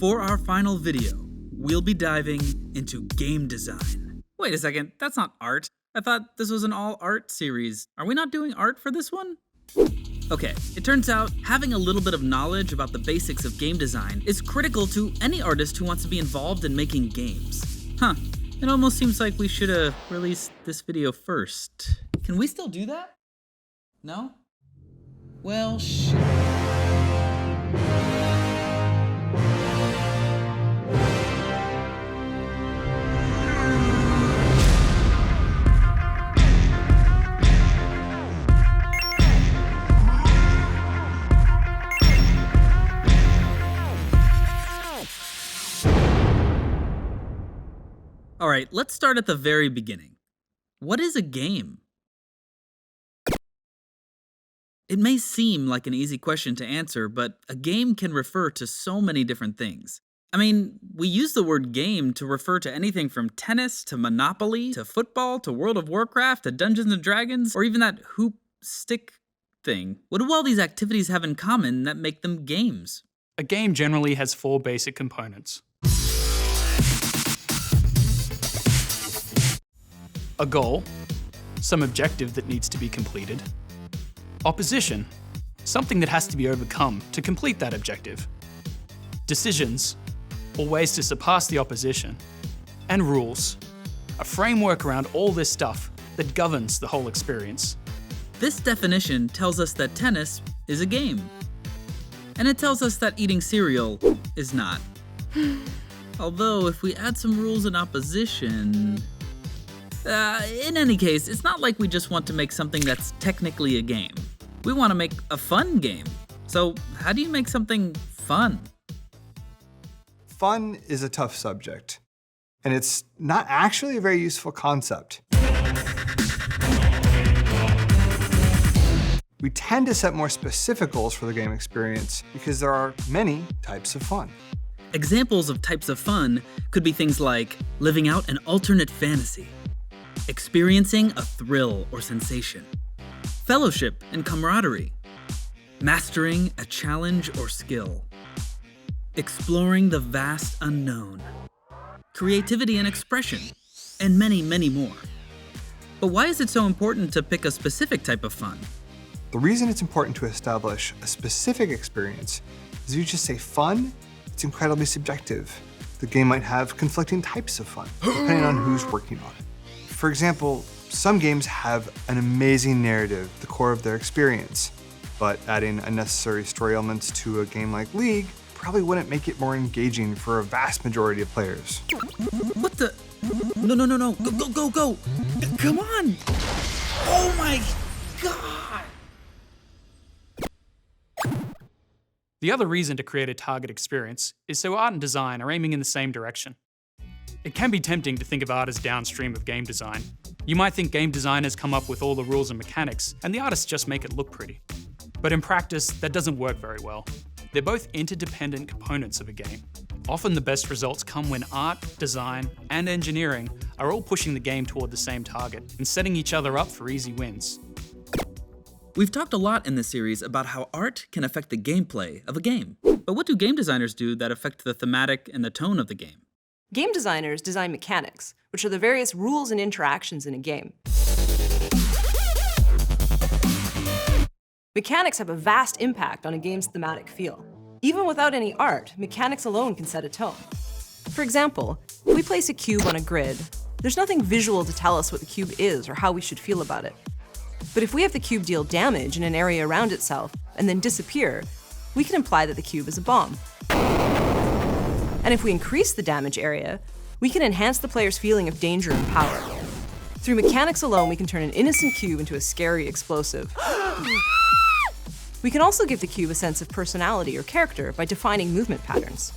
For our final video, we'll be diving into game design. Wait a second, that's not art. I thought this was an all art series. Are we not doing art for this one? Okay, it turns out having a little bit of knowledge about the basics of game design is critical to any artist who wants to be involved in making games. Huh, it almost seems like we should have released this video first. Can we still do that? No? Well, shit. All right, let's start at the very beginning. What is a game? It may seem like an easy question to answer, but a game can refer to so many different things. I mean, we use the word game to refer to anything from tennis to Monopoly to football to World of Warcraft to Dungeons & Dragons or even that hoop stick thing. What do all these activities have in common that make them games? A game generally has 4 basic components. A goal, some objective that needs to be completed. Opposition, something that has to be overcome to complete that objective. Decisions, or ways to surpass the opposition. And rules, a framework around all this stuff that governs the whole experience. This definition tells us that tennis is a game. And it tells us that eating cereal is not. Although, if we add some rules in opposition... in any case, it's not like we just want to make something that's technically a game. We want to make a fun game. So, how do you make something fun? Fun is a tough subject, and it's not actually a very useful concept. We tend to set more specific goals for the game experience because there are many types of fun. Examples of types of fun could be things like living out an alternate fantasy, experiencing a thrill or sensation, fellowship and camaraderie, mastering a challenge or skill, exploring the vast unknown, creativity and expression, and many, many more. But why is it so important to pick a specific type of fun? The reason it's important to establish a specific experience is if you just say fun, it's incredibly subjective. The game might have conflicting types of fun, depending on who's working on it. For example, some games have an amazing narrative, the core of their experience, but adding unnecessary story elements to a game like League probably wouldn't make it more engaging for a vast majority of players. What the? No. Go. Come on. Oh my God. The other reason to create a target experience is so art and design are aiming in the same direction. It can be tempting to think of art as downstream of game design. You might think game designers come up with all the rules and mechanics, and the artists just make it look pretty. But in practice, that doesn't work very well. They're both interdependent components of a game. Often the best results come when art, design, and engineering are all pushing the game toward the same target and setting each other up for easy wins. We've talked a lot in this series about how art can affect the gameplay of a game. But what do game designers do that affect the thematic and the tone of the game? Game designers design mechanics, which are the various rules and interactions in a game. Mechanics have a vast impact on a game's thematic feel. Even without any art, mechanics alone can set a tone. For example, if we place a cube on a grid, there's nothing visual to tell us what the cube is or how we should feel about it. But if we have the cube deal damage in an area around itself and then disappear, we can imply that the cube is a bomb. And if we increase the damage area, we can enhance the player's feeling of danger and power. Through mechanics alone, we can turn an innocent cube into a scary explosive. We can also give the cube a sense of personality or character by defining movement patterns.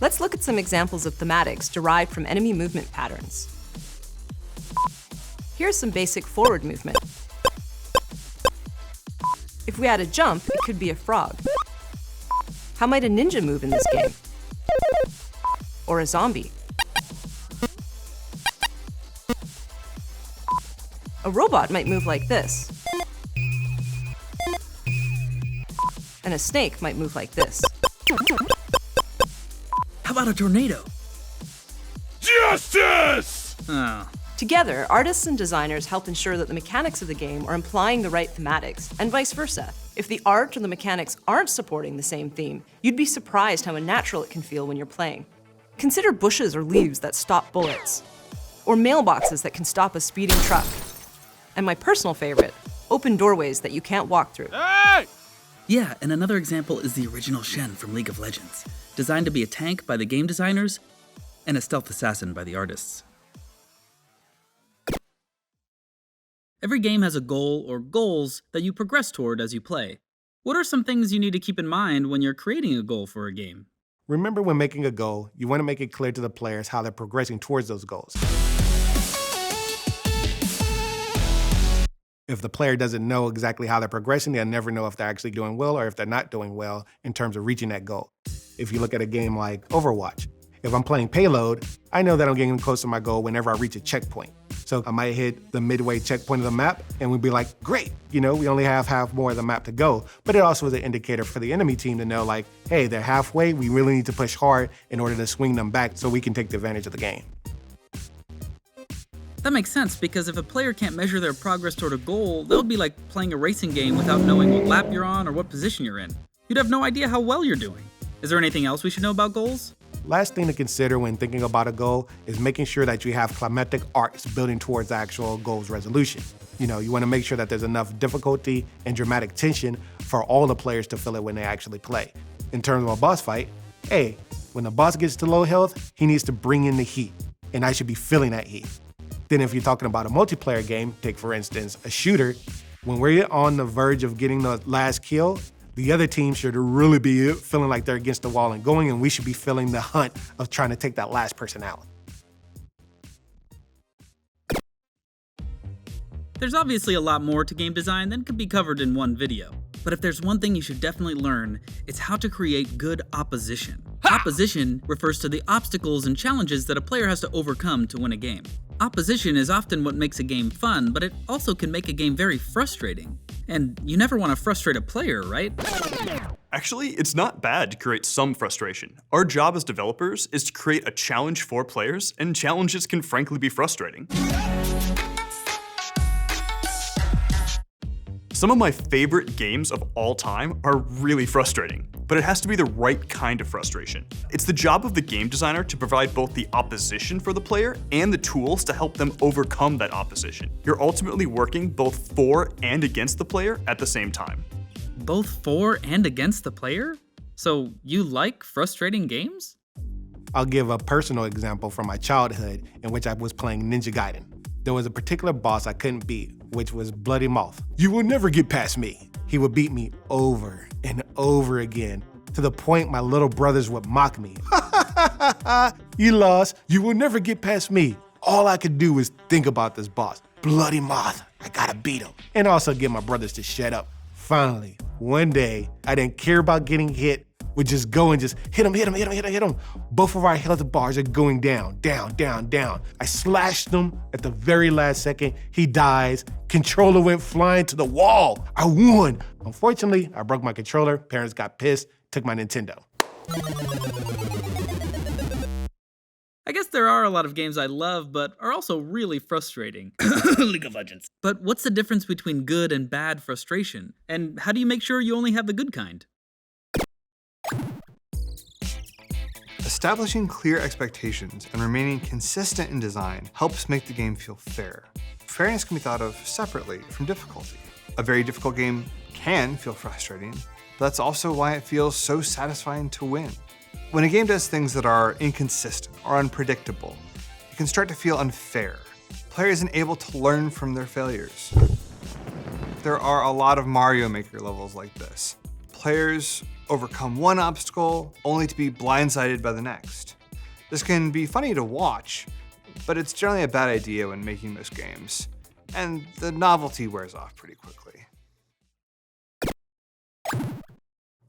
Let's look at some examples of thematics derived from enemy movement patterns. Here's some basic forward movement. If we add a jump, it could be a frog. How might a ninja move in this game? Or a zombie? A robot might move like this. And a snake might move like this. about a tornado? Justice! Oh. Together, artists and designers help ensure that the mechanics of the game are implying the right thematics, and vice versa. If the art or the mechanics aren't supporting the same theme, you'd be surprised how unnatural it can feel when you're playing. Consider bushes or leaves that stop bullets, or mailboxes that can stop a speeding truck. And my personal favorite, open doorways that you can't walk through. Hey! Yeah, and another example is the original Shen from League of Legends, designed to be a tank by the game designers and a stealth assassin by the artists. Every game has a goal or goals that you progress toward as you play. What are some things you need to keep in mind when you're creating a goal for a game? Remember, when making a goal, you want to make it clear to the players how they're progressing towards those goals. If the player doesn't know exactly how they're progressing, they'll never know if they're actually doing well or if they're not doing well in terms of reaching that goal. If you look at a game like Overwatch, if I'm playing payload, I know that I'm getting close to my goal whenever I reach a checkpoint. So I might hit the midway checkpoint of the map and we'd be like, great, we only have half more of the map to go. But it also is an indicator for the enemy team to know, like, hey, they're halfway, we really need to push hard in order to swing them back so we can take advantage of the game. That makes sense, because if a player can't measure their progress toward a goal, that would be like playing a racing game without knowing what lap you're on or what position you're in. You'd have no idea how well you're doing. Is there anything else we should know about goals? Last thing to consider when thinking about a goal is making sure that you have climatic arcs building towards the actual goal's resolution. You want to make sure that there's enough difficulty and dramatic tension for all the players to feel it when they actually play. In terms of a boss fight, hey, when the boss gets to low health, he needs to bring in the heat, and I should be feeling that heat. Then if you're talking about a multiplayer game, take for instance a shooter, when we're on the verge of getting the last kill, the other team should really be feeling like they're against the wall and going, and we should be feeling the hunt of trying to take that last person out. There's obviously a lot more to game design than could be covered in one video. But if there's one thing you should definitely learn, it's how to create good opposition. Opposition refers to the obstacles and challenges that a player has to overcome to win a game. Opposition is often what makes a game fun, but it also can make a game very frustrating. And you never want to frustrate a player, right? Actually, it's not bad to create some frustration. Our job as developers is to create a challenge for players, and challenges can frankly be frustrating. Some of my favorite games of all time are really frustrating, but it has to be the right kind of frustration. It's the job of the game designer to provide both the opposition for the player and the tools to help them overcome that opposition. You're ultimately working both for and against the player at the same time. Both for and against the player? So you like frustrating games? I'll give a personal example from my childhood in which I was playing Ninja Gaiden. There was a particular boss I couldn't beat, which was Bloody Moth. You will never get past me. He would beat me over and over again, to the point my little brothers would mock me. You lost, you will never get past me. All I could do was think about this boss. Bloody Moth, I gotta beat him. And also get my brothers to shut up. Finally, one day, I didn't care about getting hit, would just go and just hit him. Both of our health bars are going down. I slashed him at the very last second. He dies. Controller went flying to the wall. I won. Unfortunately, I broke my controller. Parents got pissed, took my Nintendo. I guess there are a lot of games I love, but are also really frustrating. League of Legends. But what's the difference between good and bad frustration? And how do you make sure you only have the good kind? Establishing clear expectations and remaining consistent in design helps make the game feel fair. Fairness can be thought of separately from difficulty. A very difficult game can feel frustrating, but that's also why it feels so satisfying to win. When a game does things that are inconsistent or unpredictable, it can start to feel unfair. Players aren't able to learn from their failures. There are a lot of Mario Maker levels like this. Players overcome one obstacle only to be blindsided by the next. This can be funny to watch, but it's generally a bad idea when making most games, and the novelty wears off pretty quickly.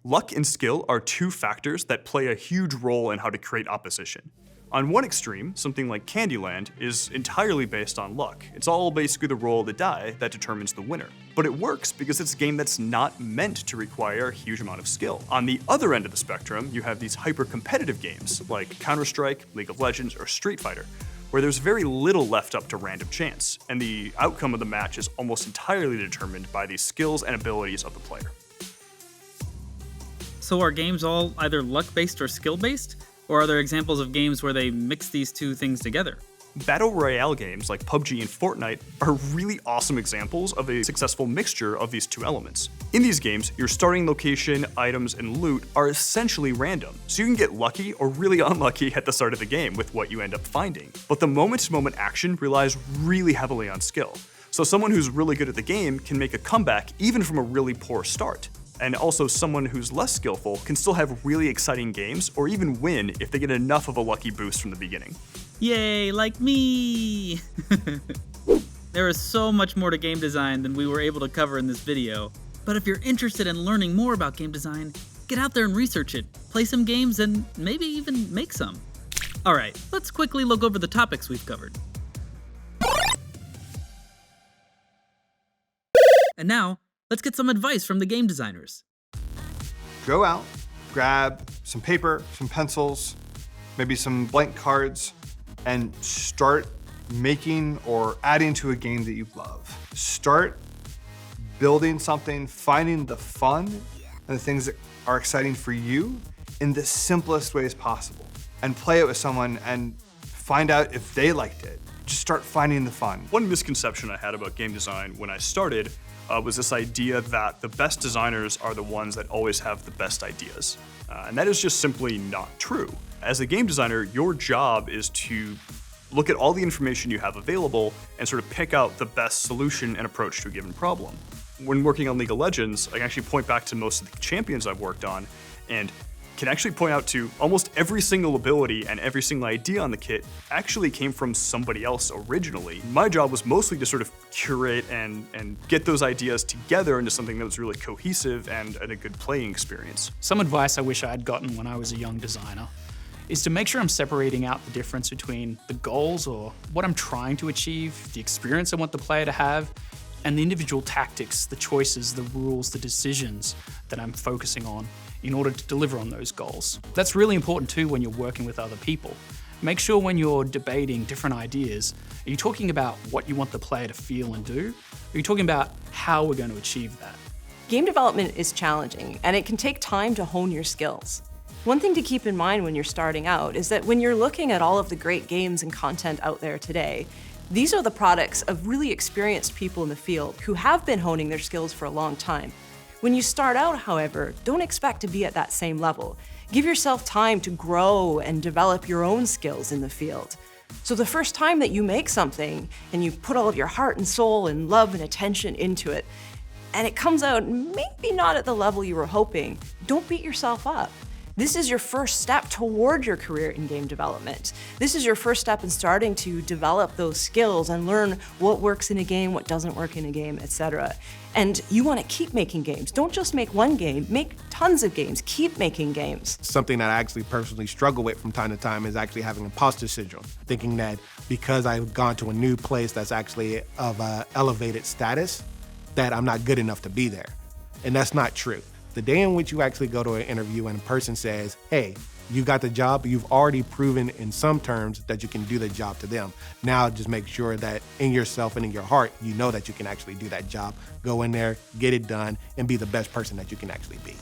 Luck and skill are two factors that play a huge role in how to create opposition. On one extreme, something like Candyland is entirely based on luck. It's all basically the roll of the die that determines the winner. But it works because it's a game that's not meant to require a huge amount of skill. On the other end of the spectrum, you have these hyper-competitive games like Counter-Strike, League of Legends, or Street Fighter, where there's very little left up to random chance, and the outcome of the match is almost entirely determined by the skills and abilities of the player. So are games all either luck-based or skill-based? Or are there examples of games where they mix these two things together? Battle Royale games like PUBG and Fortnite are really awesome examples of a successful mixture of these two elements. In these games, your starting location, items, and loot are essentially random, so you can get lucky or really unlucky at the start of the game with what you end up finding. But the moment-to-moment action relies really heavily on skill, so someone who's really good at the game can make a comeback even from a really poor start. And also someone who's less skillful can still have really exciting games or even win if they get enough of a lucky boost from the beginning. Yay, like me! There is so much more to game design than we were able to cover in this video. But if you're interested in learning more about game design, get out there and research it, play some games, and maybe even make some. Alright, let's quickly look over the topics we've covered. And now, let's get some advice from the game designers. Go out, grab some paper, some pencils, maybe some blank cards, and start making or adding to a game that you love. Start building something, finding the fun and the things that are exciting for you in the simplest ways possible. And play it with someone and find out if they liked it. Just start finding the fun. One misconception I had about game design when I started was this idea that the best designers are the ones that always have the best ideas. And that is just simply not true. As a game designer, your job is to look at all the information you have available and sort of pick out the best solution and approach to a given problem. When working on League of Legends, I can actually point back to most of the champions I've worked on and can actually point out to almost every single ability and every single idea on the kit actually came from somebody else originally. My job was mostly to sort of curate and get those ideas together into something that was really cohesive and a good playing experience. Some advice I wish I had gotten when I was a young designer is to make sure I'm separating out the difference between the goals or what I'm trying to achieve, the experience I want the player to have, and the individual tactics, the choices, the rules, the decisions that I'm focusing on in order to deliver on those goals. That's really important too when you're working with other people. Make sure when you're debating different ideas, are you talking about what you want the player to feel and do? Or are you talking about how we're going to achieve that? Game development is challenging, and it can take time to hone your skills. One thing to keep in mind when you're starting out is that when you're looking at all of the great games and content out there today, these are the products of really experienced people in the field who have been honing their skills for a long time. When you start out, however, don't expect to be at that same level. Give yourself time to grow and develop your own skills in the field. So the first time that you make something and you put all of your heart and soul and love and attention into it, and it comes out maybe not at the level you were hoping, don't beat yourself up. This is your first step toward your career in game development. This is your first step in starting to develop those skills and learn what works in a game, what doesn't work in a game, etc. And you want to keep making games. Don't just make one game, make tons of games. Keep making games. Something that I actually personally struggle with from time to time is actually having imposter syndrome, thinking that because I've gone to a new place that's actually of an elevated status, that I'm not good enough to be there. And that's not true. The day in which you actually go to an interview and a person says, hey, you got the job, you've already proven in some terms that you can do the job to them. Now just make sure that in yourself and in your heart, you know that you can actually do that job. Go in there, get it done, and be the best person that you can actually be.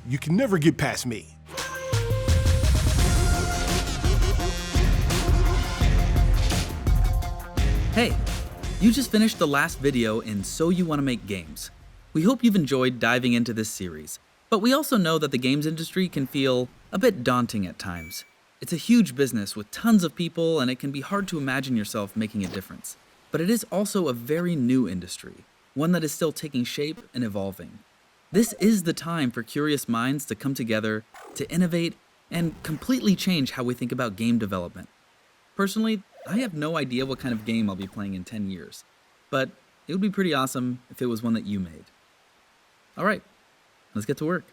You can never get past me. Hey, you just finished the last video in So You Want to Make Games. We hope you've enjoyed diving into this series, but we also know that the games industry can feel a bit daunting at times. It's a huge business with tons of people, and it can be hard to imagine yourself making a difference. But it is also a very new industry, one that is still taking shape and evolving. This is the time for curious minds to come together, to innovate, and completely change how we think about game development. Personally, I have no idea what kind of game I'll be playing in 10 years, but it would be pretty awesome if it was one that you made. All right, let's get to work.